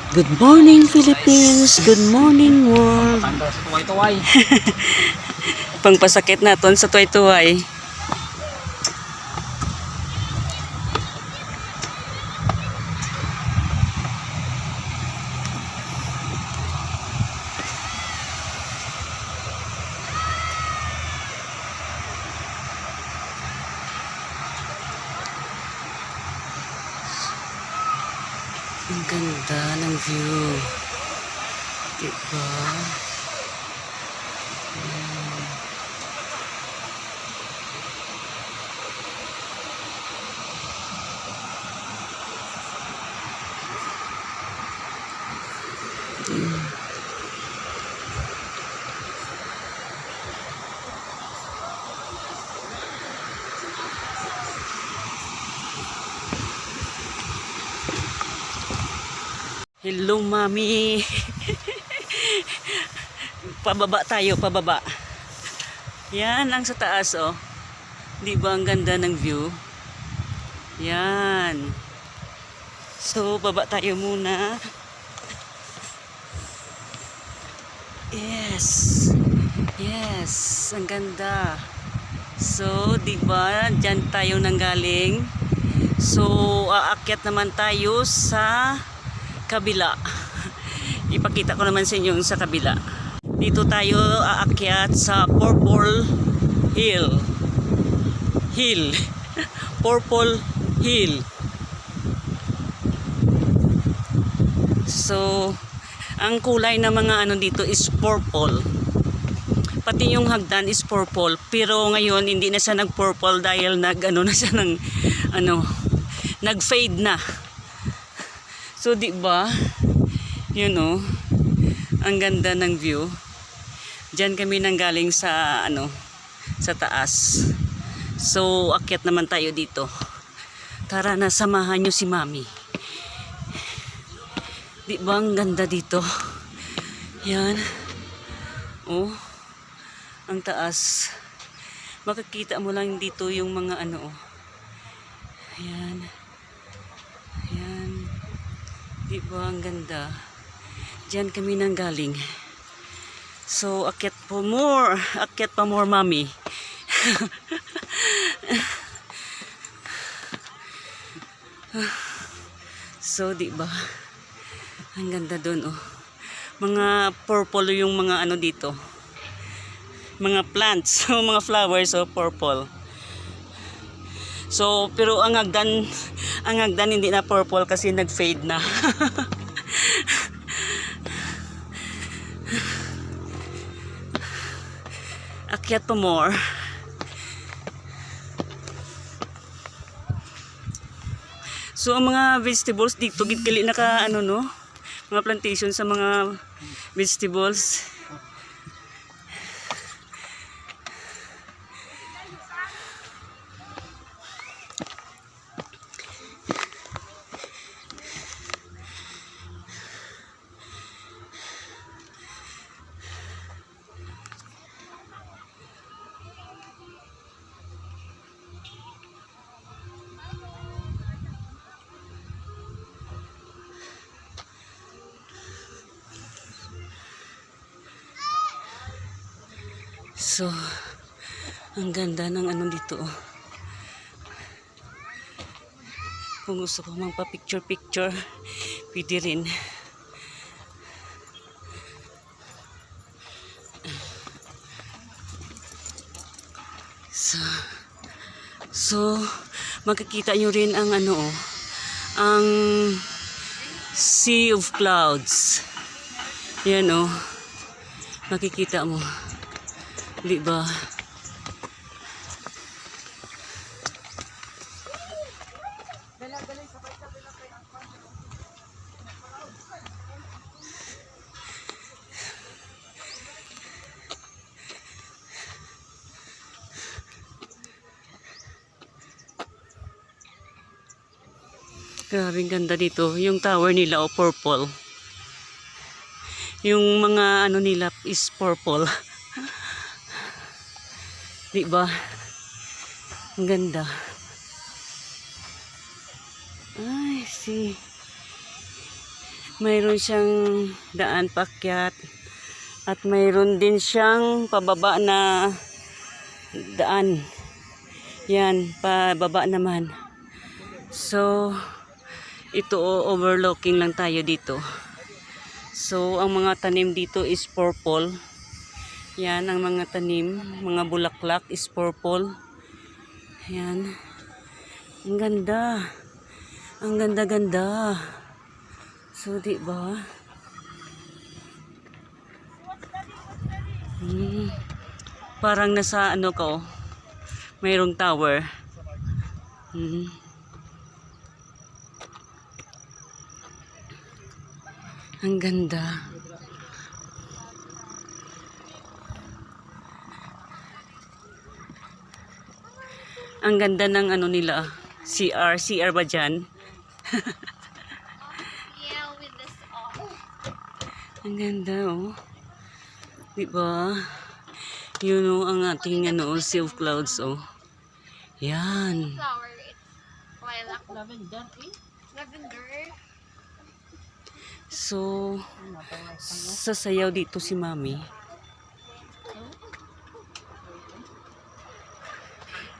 Good morning, Philippines. Good morning, world. Tanda sa tuway-tuway. Pangpasakit naton sa tuway-tuway. Ang ganda ng view. Diba? Hello, mami. Pababa tayo, pababa. Yan ang sa taas, oh. Di ba ang ganda ng view? Yan. So, baba tayo muna. Yes. Yes, ang ganda. So, di ba, diyan tayo nanggaling. So, aakyat naman tayo sa kabila. Ipakita ko naman sa inyo yung sa kabila. Dito tayo aakyat sa Purple Hill. Purple Hill. So, ang kulay ng mga ano dito is purple. Pati yung hagdan is purple. Pero ngayon hindi na siya nag-purple dahil nag-ano na siya ng ano, nag-fade na. So, di ba? You know, ang ganda ng view. Diyan kami nanggaling sa ano, sa taas. So, akyat naman tayo dito. Tara na, samahan nyo si Mami. Di ba ang ganda dito? Yan. Oh, ang taas. Makikita mo lang dito yung mga ano, oh. Yan. Yan. Di ba ang ganda? Diyan kami nanggaling. So, akyat pa more. Akyat pa more, Mami. So, di ba? Ang ganda doon, oh. Mga purple yung mga ano dito. Mga plants, o mga flowers, oh, purple. So, pero ang hagdan hindi na purple kasi nag-fade na. Akyat pa more. So, ang mga vegetables dito, gitgali naka ano, no? Mga plantation sa mga vegetables. So, ang ganda ng ano dito, oh. Kung gusto ko magpa-picture-picture, pwede rin. So, makikita nyo rin ang ano, oh, ang sea of clouds. Yan, oh. Makikita mo. Di ba? Grabe ganda dito. Yung tower nila, oh, purple. Yung mga ano nila is purple. Di ba? Ang ganda. Ay, see. Mayroon siyang daan paakyat at mayroon din siyang pababa na daan. Yan, pababa naman. So, ito overlooking lang tayo dito. So, ang mga tanim dito is purple. Yan, ang mga tanim, mga bulaklak is purple. Yan. Ang ganda. Ang ganda-ganda. So, di ba? Parang nasa ano ko, mayroong tower. Ang ganda. Ang ganda ng ano nila. CR ba dyan? Yeah, with this off. Ang ganda oh. Diba? Yun oh, ang ating ano, sea of clouds oh. Yan. Flower, it's lilac. Lavender, eh? Lavender. So, sasayaw dito si Mami.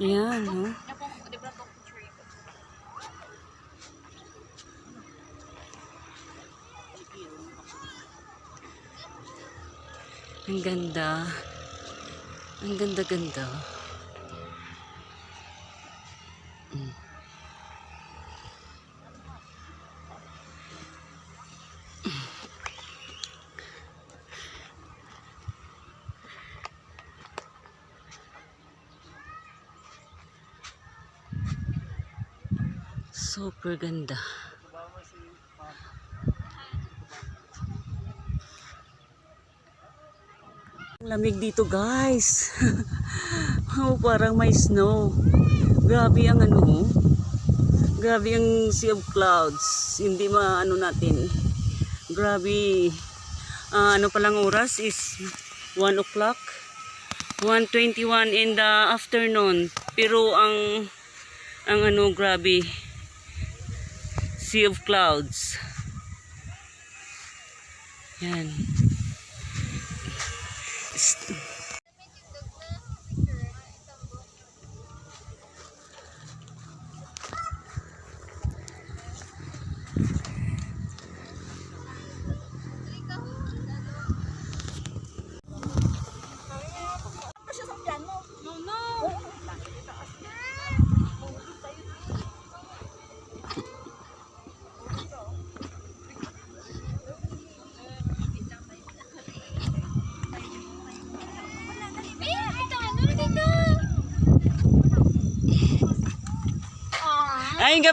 Yan oh. Ang ganda. Ang ganda-ganda. Super ganda. Lamig dito guys. Oh, parang may snow. Grabe ang ano. Grabe ang sea of clouds. Hindi maano natin. Grabe. Ano palang oras is 1 o'clock. 1:21 in the afternoon. Pero ang ano, grabe. Sea of clouds. Yan. Ay, nga.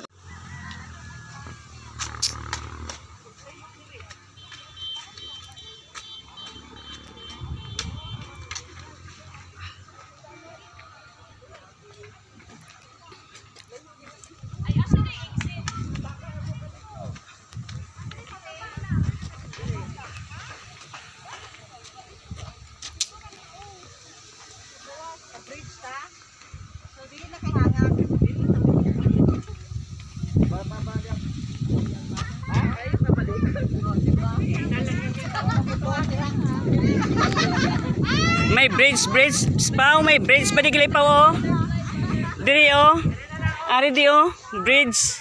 May bridge pa, may bridge pa di gilay pa oh. Diri oh. Ari di oh, bridge.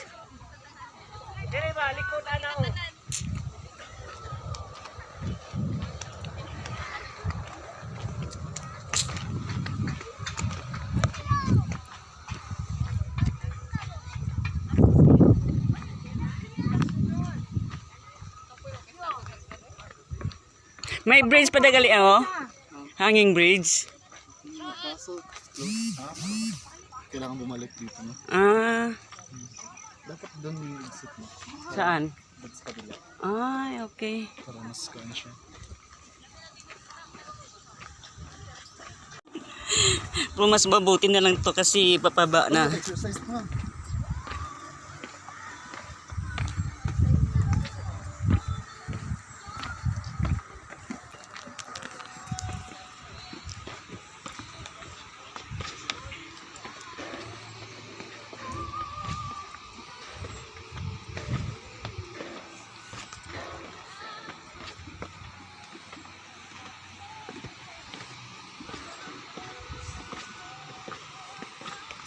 Diri ba likod ana oh. May bridge pa dagali oh. Hanging bridge. Kaso, kailangan bumalik dito, no? Dapat doon yung exit mo. Saan? Ba't sa kabila? Ay, okay. Para mas kaano siya. Pero mas mabuti na lang to kasi papaba na. Exercise na.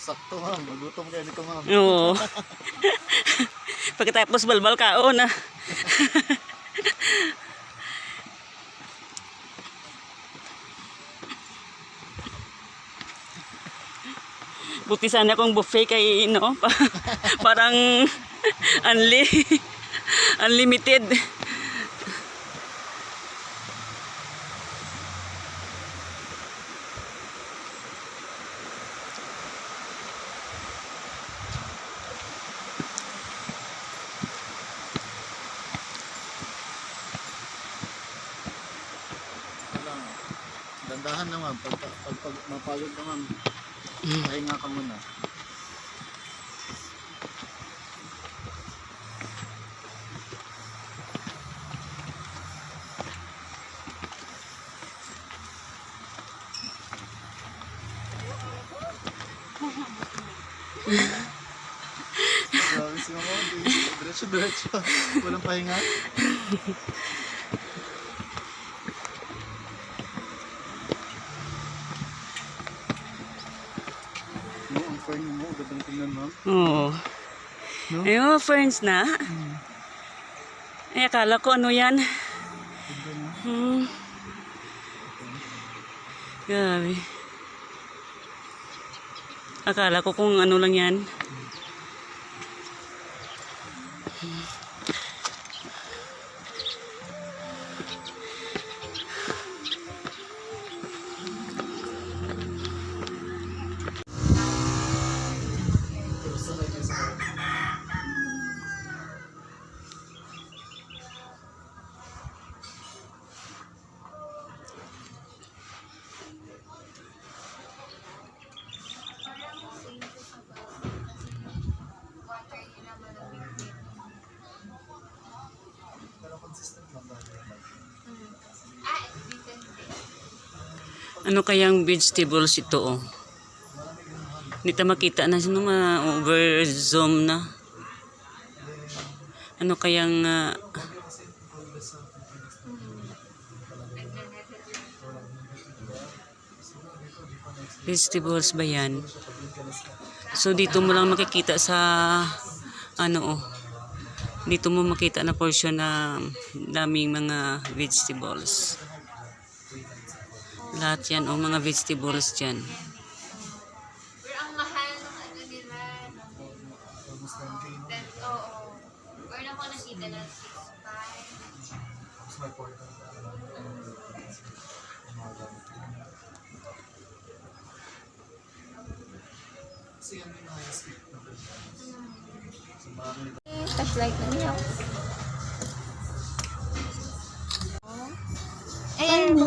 Sakto ma'am, magutom kayo nito ma'am. Oo. Pagkatapos balbal kaon na. Buti sana kung buffet kay no, parang unlimited. Lang. Dandahan na ma'am, pag mapagod na ma'am, pahinga ka muna. Grabe si mama, diretso. Walang pahinga. No, ang fern mo, gandang tingnan ma'am. Oo. No? Ayun, ferns na. Ay, akala ko ano yan. Ganda no? Grabe. Akala ko kung ano lang yan. Ano kayang vegetables ito oh? Hindi ta makita na sino over zoom na. Ano kayang vegetables ba yan? So dito mo lang makikita sa ano oh. Dito mo makita na portion na daming mga vegetables. Lahat yan o mga vegetables dyan. Pero ang mahal ng ano nila. Oo. Pero na ko nakita na 6.5. Touch light na niya. Ayan.